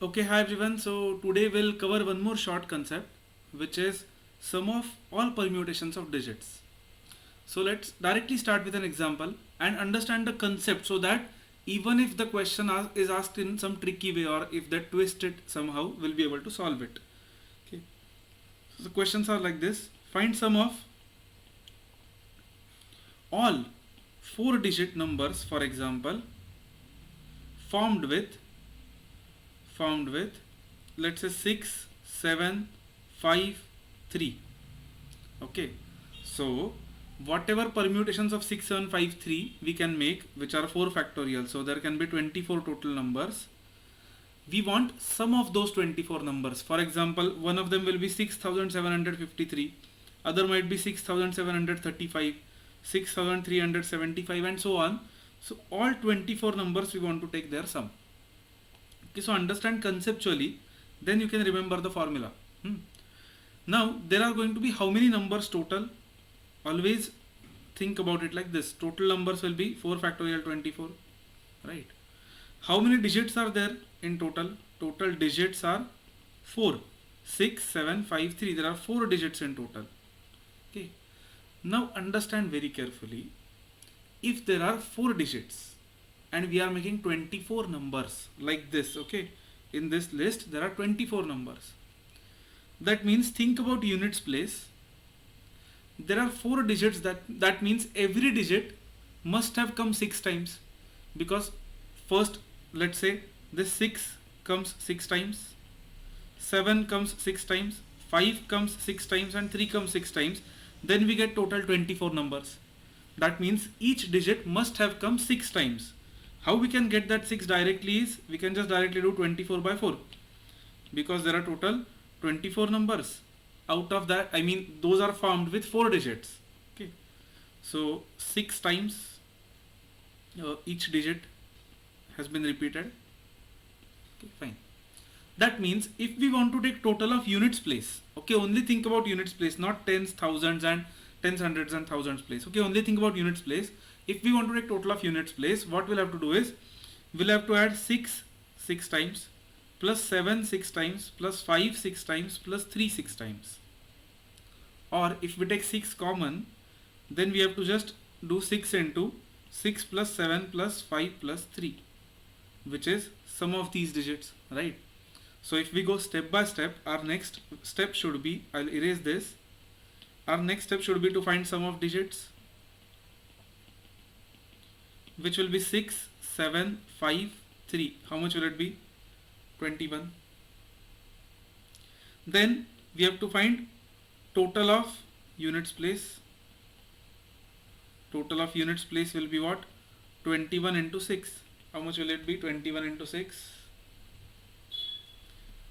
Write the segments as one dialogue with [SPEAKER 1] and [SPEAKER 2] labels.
[SPEAKER 1] Okay, hi everyone. So today we'll cover one more short concept, which is sum of all permutations of digits. So let's directly start with an example and understand the concept so that even if the question is asked in some tricky way or if they twist it somehow, we'll be able to solve it. Okay. So the questions are like this: find sum of all 4-digit numbers, for example, formed with formed with let's say 6, 7, 5, 3. Okay, so whatever permutations of 6, 7, 5, 3 we can make, which are 4 factorial, so there can be 24 total numbers. We want sum of those 24 numbers. For example, one of them will be 6753, other might be 6735, 6375, and so on. So all 24 numbers we want to take their sum. Okay, so understand conceptually, then you can remember the formula. Now there are going to be how many numbers total? Always think about it like this: total numbers will be 4 factorial 24, right? How many digits are there in total? Total digits are 4, 6, 7, 5, 3. There are 4 digits in total. Okay. Now understand very carefully. If there are 4 digits and we are making 24 numbers like this, okay, in this list there are 24 numbers. That means think about units place. There are 4 digits, that means every digit must have come 6 times, because first let's say this 6 comes 6 times, 7 comes 6 times, 5 comes 6 times, and 3 comes 6 times. Then we get total 24 numbers. That means each digit must have come 6 times. How we can get that 6 directly is, we can just directly do 24 by 4, because there are total 24 numbers. Out of that, I mean, those are formed with 4 digits. Okay, so 6 times each digit has been repeated. Okay, fine. That means if we want to take total of units place, okay, only think about units place, not tens, thousands, and tens, hundreds, and thousands place. Okay, only think about units place. If we want to take total of units place, what we'll have to do is, we'll have to add 6 6 times, plus 7 6 times, plus 5 6 times, plus 3 6 times. Or if we take 6 common, then we have to just do 6 into 6 plus 7 plus 5 plus 3, which is sum of these digits, right? So if we go step by step, our next step should be, I'll erase this, our next step should be to find sum of digits, which will be 6, 7, 5, 3. How much will it be? 21. Then we have to find total of units place. Total of units place will be what? 21 into 6. How much will it be? 21 into 6.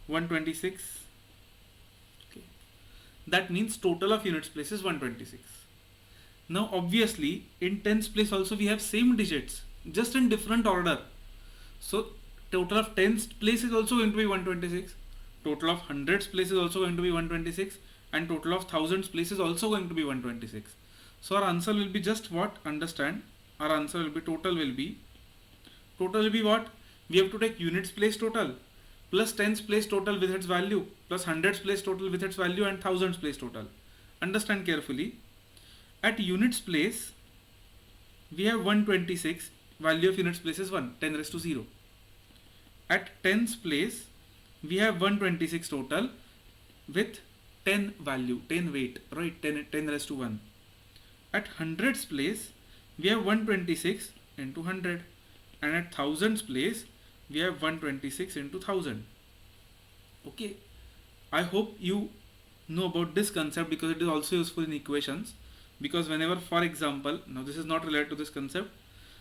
[SPEAKER 1] 126. Okay. That means total of units place is 126. Now obviously in tens place also we have same digits, just in different order. So total of tens place is also going to be 126. Total of hundreds place is also going to be 126. And total of thousands place is also going to be 126. So our answer will be just what? Understand, our answer will be total will be what? We have to take units place total plus tens place total with its value, plus hundreds place total with its value, and thousands place total. Understand carefully. At units place we have 126, value of units place is 1, 10 raised to 0. At tens place we have 126 total with 10 value, 10 weight, right? 10 raised to 1. At hundreds place we have 126 into 100, and at thousands place we have 126 into 1000. Okay, I hope you know about this concept, because it is also useful in equations. Because whenever, for example, now this is not related to this concept,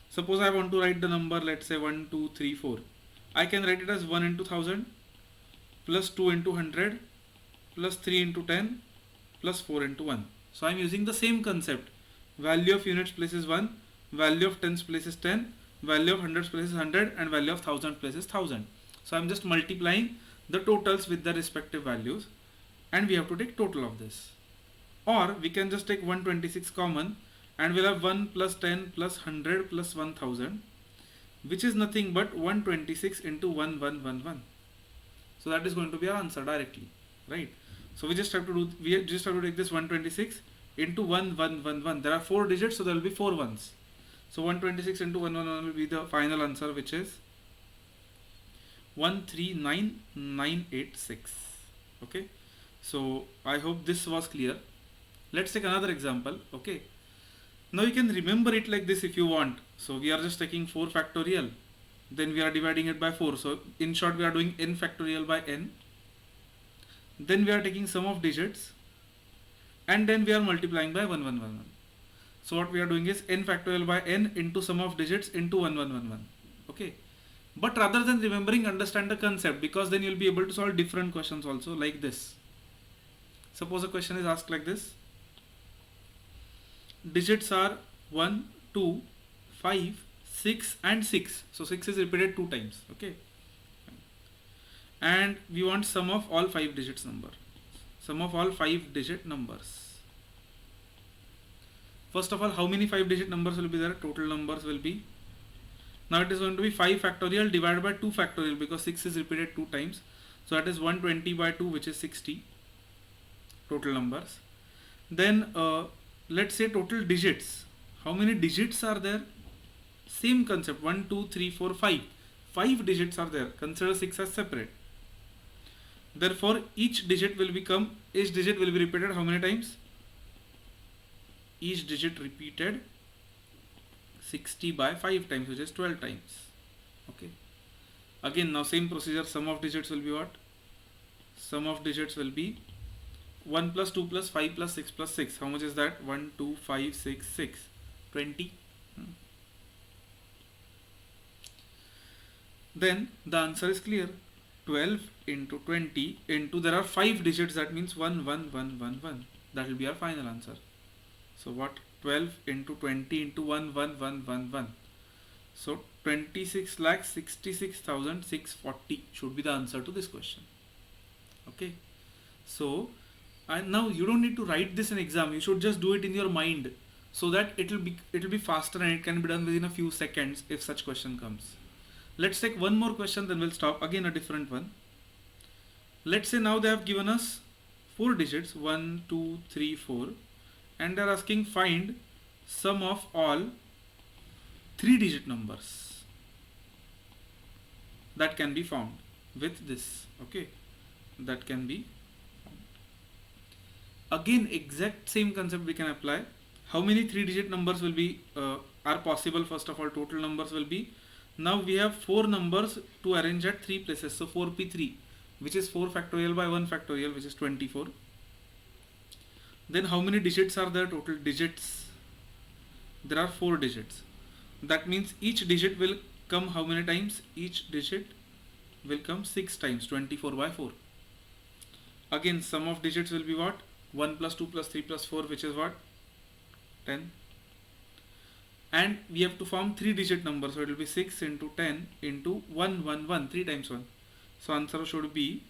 [SPEAKER 1] suppose I want to write the number, let's say 1 2 3 4, I can write it as 1 into 1000 plus 2 into 100 plus 3 into 10 plus 4 into 1. So I am using the same concept. Value of units place is 1, value of tens place is 10, value of hundreds place is 100, and value of thousands place is 1000. So I am just multiplying the totals with their respective values, and we have to take total of this. Or we can just take 126 common, and we'll have 1 plus 10 plus 100 plus 1000, which is nothing but 126 into 1111. So that is going to be our answer directly, right? So we just have to take this 126 into 1111. There are 4 digits, so there will be 4 ones. So 126 into 111 will be the final answer, which is 139986. Okay, so I hope this was clear. Let's take another example. Okay, now you can remember it like this if you want. So we are just taking 4 factorial, then we are dividing it by 4. So in short, we are doing n factorial by n. Then we are taking sum of digits, and then we are multiplying by 1111. So what we are doing is n factorial by n into sum of digits into 1111. Okay, but rather than remembering, understand the concept, because then you will be able to solve different questions also, like this. Suppose a question is asked like this: digits are 1, 2, 5, 6 and 6. So 6 is repeated 2 times. Okay, and we want sum of all 5 digits number. Sum of all 5 digit numbers. First of all, how many 5 digit numbers will be there? Total numbers will be, now it is going to be 5 factorial divided by 2 factorial, because 6 is repeated 2 times. So that is 120 by 2, which is 60 total numbers. Then let's say total digits. How many digits are there? Same concept, 1, 2, 3, 4, 5. 5 digits are there. Consider 6 as separate. Therefore, each digit will be repeated how many times? Each digit repeated 60 by 5 times, which is 12 times. Okay. Again, now same procedure. Sum of digits will be what? Sum of digits will be 1 plus 2 plus 5 plus 6 plus 6. How much is that? 1, 2, 5, 6, 6. 20. Then the answer is clear. 12 into 20 into, there are 5 digits, that means 1, 1, 1, 1, 1. That will be our final answer. So what? 12 into 20 into 1, 1, 1, 1, 1. So 26,66,640 should be the answer to this question. Okay. So, and now you don't need to write this in exam. You should just do it in your mind, so that it will be faster and it can be done within a few seconds if such question comes. Let's take one more question, then we'll stop. Again, a different one. Let's say now they have given us 4 digits, 1, 2, 3, 4, and they're asking find sum of all 3 digit numbers that can be found with this. Okay, that can be found. Again, exact same concept we can apply. How many 3 digit numbers will be are possible? First of all, total numbers will be, now we have 4 numbers to arrange at 3 places. So 4p3, which is 4 factorial by 1 factorial, which is 24. Then how many digits are there? Total digits, there are 4 digits. That means each digit will come how many times? Each digit will come 6 times, 24 by 4. Again, sum of digits will be what? 1 plus 2 plus 3 plus 4, which is what? 10. And we have to form 3 digit number, so it will be 6 into 10 into 1, 1, 1, 3 times 1. So answer should be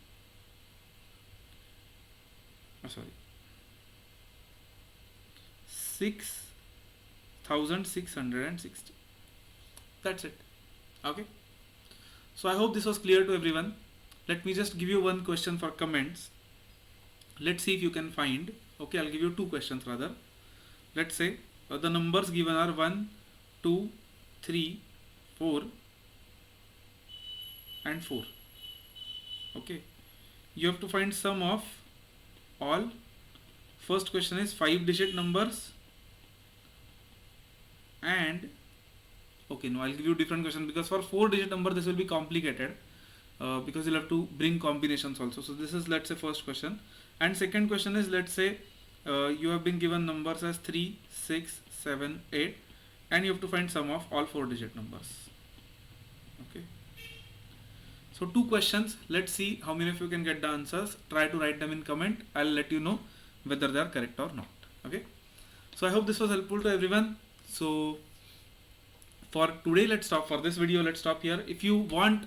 [SPEAKER 1] 6,660. That's it. Okay. So I hope this was clear to everyone. Let me just give you one question for comments. Let's see if you can find. Okay, I'll give you 2 questions rather. Let's say the numbers given are 1, 2, 3, 4 and 4. Okay, you have to find sum of all. First question is 5 digit numbers, and okay, no, I'll give you different question, because for 4 digit number this will be complicated, because you'll have to bring combinations also. So this is, let's say, first question. And second question is, let's say you have been given numbers as 3, 6, 7, 8, and you have to find sum of all 4 digit numbers. Okay, so 2 questions. Let's see how many of you can get the answers. Try to write them in comment. I'll let you know whether they are correct or not. Okay, so I hope this was helpful to everyone. So for today, let's stop. For this video, let's stop here. If you want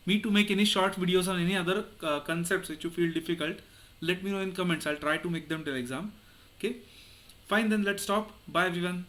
[SPEAKER 1] me to make any short videos on any other concepts which you feel difficult, let me know in comments. I'll try to make them till exam. Okay, fine, then let's stop. Bye everyone.